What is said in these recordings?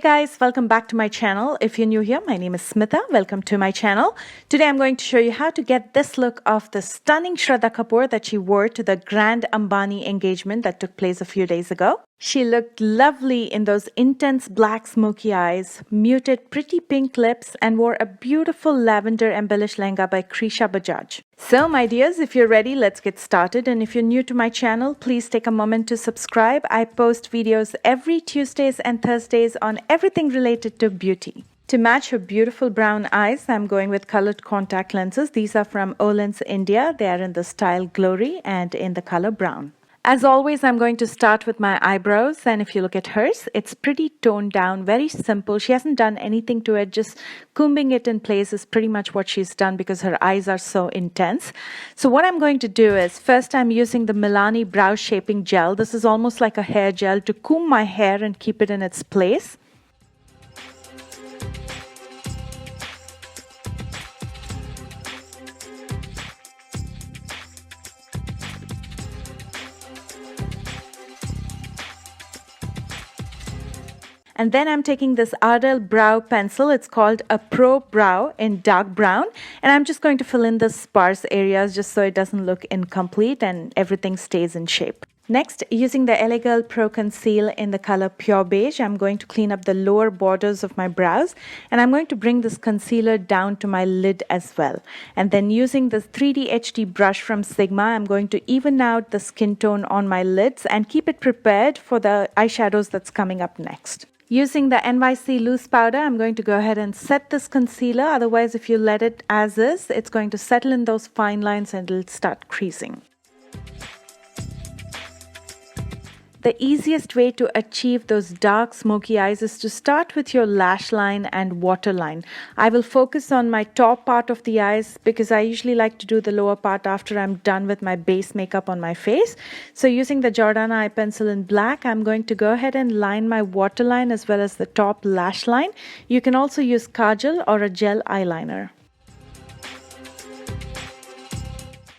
guys, welcome back to my channel. If you're new here, my name is Smitha. Welcome to my channel. Today I'm going to show you how to get this look of the stunning Shraddha Kapoor that she wore to the grand Ambani engagement that took place a few days ago. She looked lovely in those intense black smoky eyes, muted pretty pink lips, and wore a beautiful lavender embellished lehenga by Bajaj. So my dears, if you're ready, let's get started. And if you're new to my channel, please take a moment to subscribe. I post videos every Tuesdays and Thursdays on everything related to beauty. To match her beautiful brown eyes, I'm going with colored contact lenses. These are from Olens India. They are in the style Glory and in the color brown. As always, I'm going to start with my eyebrows, and if you look at hers, it's pretty toned down, very simple. She hasn't done anything to it, just combing it in place is pretty much what she's done because her eyes are so intense. So what I'm going to do is, first I'm using the Milani Brow Shaping Gel. This is almost like a hair gel to comb my hair and keep it in its place. And then I'm taking this Ardell brow pencil. It's called a Pro Brow in dark brown. And I'm just going to fill in the sparse areas just so it doesn't look incomplete and everything stays in shape. Next, using the LA Girl Pro Conceal in the color Pure Beige, I'm going to clean up the lower borders of my brows. And I'm going to bring this concealer down to my lid as well. And then using this 3D HD brush from Sigma, I'm going to even out the skin tone on my lids and keep it prepared for the eyeshadows that's coming up next. Using the NYC loose powder, I'm going to go ahead and set this concealer. Otherwise, if you let it as is, it's going to settle in those fine lines and it'll start creasing. The easiest way to achieve those dark smoky eyes is to start with your lash line and waterline. I will focus on my top part of the eyes because I usually like to do the lower part after I'm done with my base makeup on my face. So using the Jordana eye pencil in black, I'm going to go ahead and line my waterline as well as the top lash line. You can also use kajal or a gel eyeliner.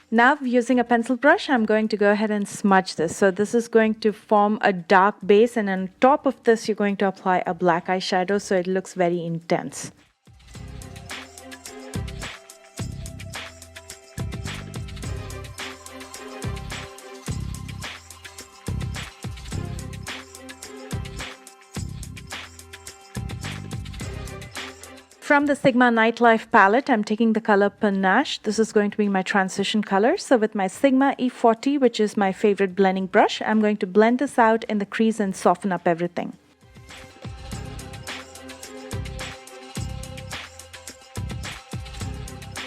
Now using a pencil brush, I'm going to go ahead and smudge this. So this is going to form a dark base, and on top of this, you're going to apply a black eyeshadow so it looks very intense. From the Sigma Nightlife palette, I'm taking the color Panache. This is going to be my transition color. So with my Sigma E40, which is my favorite blending brush, I'm going to blend this out in the crease and soften up everything.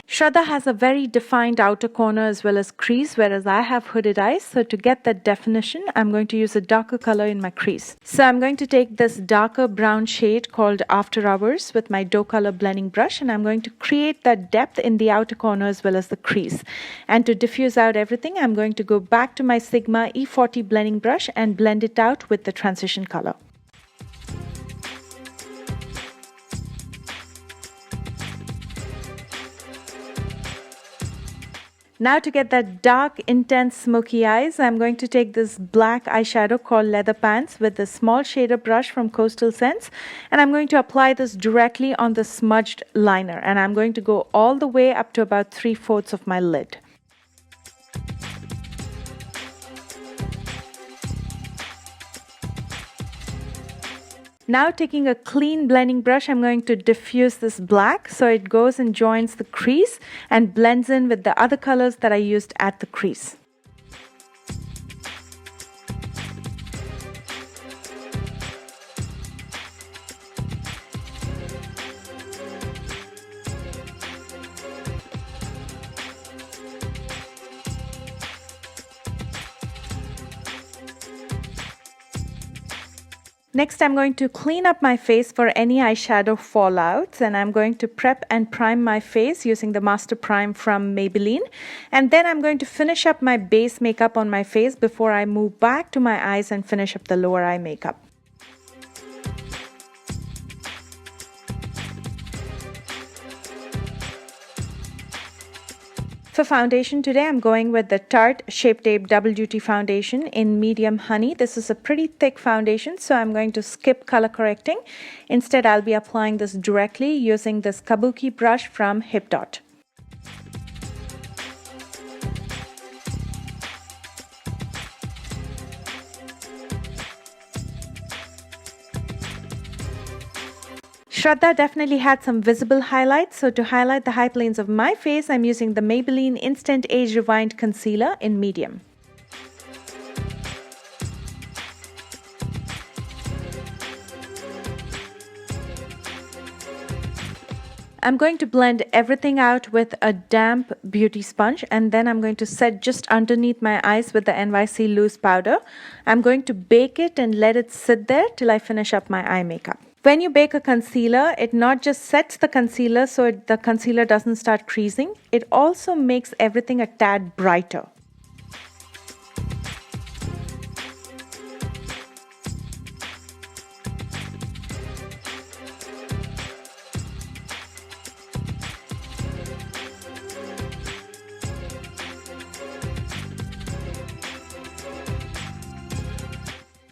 Shraddha has a very defined outer corner as well as crease, whereas I have hooded eyes. So to get that definition, I'm going to use a darker color in my crease. So I'm going to take this darker brown shade called After Hours with my dough color blending brush, and I'm going to create that depth in the outer corner as well as the crease. And to diffuse out everything, I'm going to go back to my Sigma E40 blending brush and blend it out with the transition color. Now to get that dark, intense, smoky eyes, I'm going to take this black eyeshadow called Leather Pants with the small shader brush from Coastal Scents, and I'm going to apply this directly on the smudged liner, and I'm going to go all the way up to about 3/4 of my lid. Now taking a clean blending brush, I'm going to diffuse this black so it goes and joins the crease and blends in with the other colors that I used at the crease. Next, I'm going to clean up my face for any eyeshadow fallouts, and I'm going to prep and prime my face using the Master Prime from Maybelline. And then I'm going to finish up my base makeup on my face before I move back to my eyes and finish up the lower eye makeup. For foundation today, I'm going with the Tarte Shape Tape Double Duty Foundation in Medium Honey. This is a pretty thick foundation, so I'm going to skip color correcting. Instead, I'll be applying this directly using this Kabuki brush from Hip Dot. Shraddha definitely had some visible highlights, so to highlight the high planes of my face, I'm using the Maybelline Instant Age Rewind Concealer in Medium. I'm going to blend everything out with a damp beauty sponge, and then I'm going to set just underneath my eyes with the NYC loose powder. I'm going to bake it and let it sit there till I finish up my eye makeup. When you bake a concealer, it not just sets the concealer so the concealer doesn't start creasing, it also makes everything a tad brighter.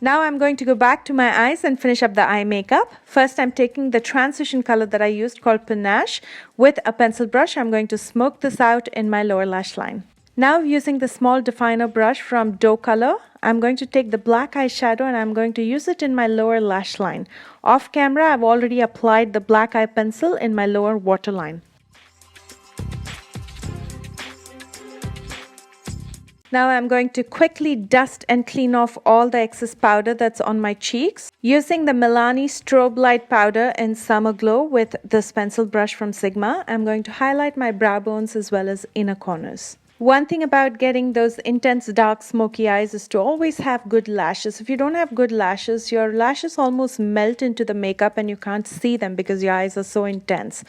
Now I'm going to go back to my eyes and finish up the eye makeup. First, I'm taking the transition color that I used called Panache. With a pencil brush, I'm going to smoke this out in my lower lash line. Now using the small definer brush from Doe Color, I'm going to take the black eyeshadow and I'm going to use it in my lower lash line. Off camera, I've already applied the black eye pencil in my lower waterline. Now I'm going to quickly dust and clean off all the excess powder that's on my cheeks. Using the Milani Strobe Light Powder in Summer Glow with this pencil brush from Sigma, I'm going to highlight my brow bones as well as inner corners. One thing about getting those intense dark smoky eyes is to always have good lashes. If you don't have good lashes, your lashes almost melt into the makeup and you can't see them because your eyes are so intense.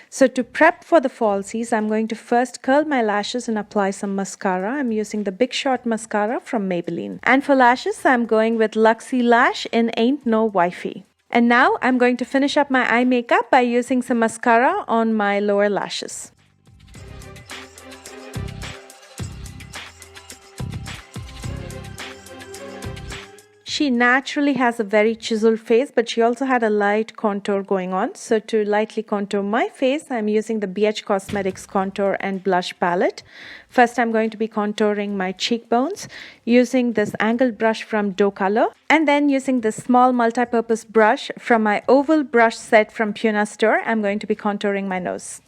So to prep for the falsies, I'm going to first curl my lashes and apply some mascara. I'm using the Big Shot mascara from Maybelline. And for lashes, I'm going with Luxie Lash in Ain't No Wifey. And now I'm going to finish up my eye makeup by using some mascara on my lower lashes. She naturally has a very chiseled face, but she also had a light contour going on. So to lightly contour my face, I'm using the BH Cosmetics Contour and Blush Palette. First, I'm going to be contouring my cheekbones using this angled brush from Doe Color. And then using this small multi-purpose brush from my oval brush set from Puna Store, I'm going to be contouring my nose.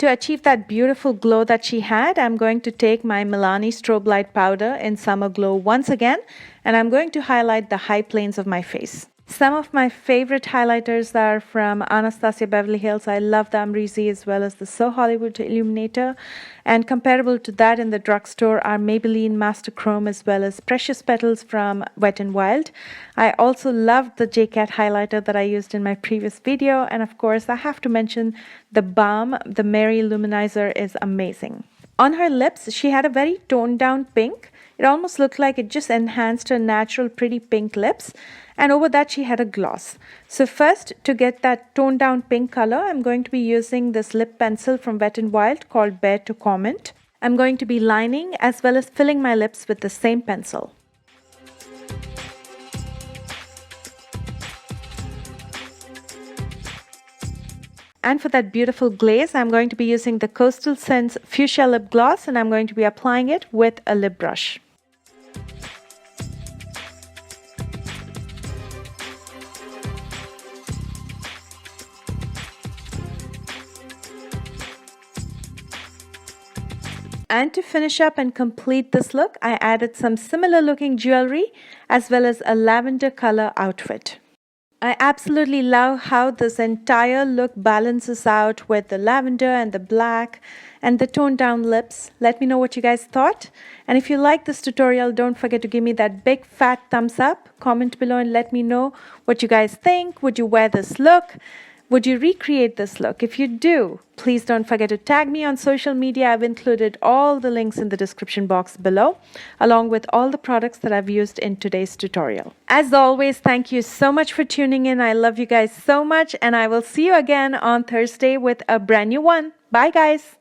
To achieve that beautiful glow that she had, I'm going to take my Milani Strobe Light Powder in Summer Glow once again, and I'm going to highlight the high planes of my face. Some of my favorite highlighters are from Anastasia Beverly Hills. I love the Amrezy as well as the So Hollywood Illuminator. And comparable to that in the drugstore are Maybelline Master Chrome as well as Precious Petals from Wet n Wild. I also loved the JCat highlighter that I used in my previous video. And of course, I have to mention the Balm, the Mary Luminizer is amazing. On her lips, she had a very toned down pink. It almost looked like it just enhanced her natural pretty pink lips. And over that she had a gloss. So first, to get that toned down pink color, I'm going to be using this lip pencil from Wet n Wild called Bear to Comment. I'm going to be lining as well as filling my lips with the same pencil. And for that beautiful glaze, I'm going to be using the Coastal Scents Fuchsia Lip Gloss and I'm going to be applying it with a lip brush. And to finish up and complete this look, I added some similar looking jewelry as well as a lavender color outfit. I absolutely love how this entire look balances out with the lavender and the black and the toned down lips. Let me know what you guys thought. And if you like this tutorial, don't forget to give me that big fat thumbs up. Comment below and let me know what you guys think. Would you wear this look? Would you recreate this look? If you do, please don't forget to tag me on social media. I've included all the links in the description box below, along with all the products that I've used in today's tutorial. As always, thank you so much for tuning in. I love you guys so much, and I will see you again on Thursday with a brand new one. Bye, guys.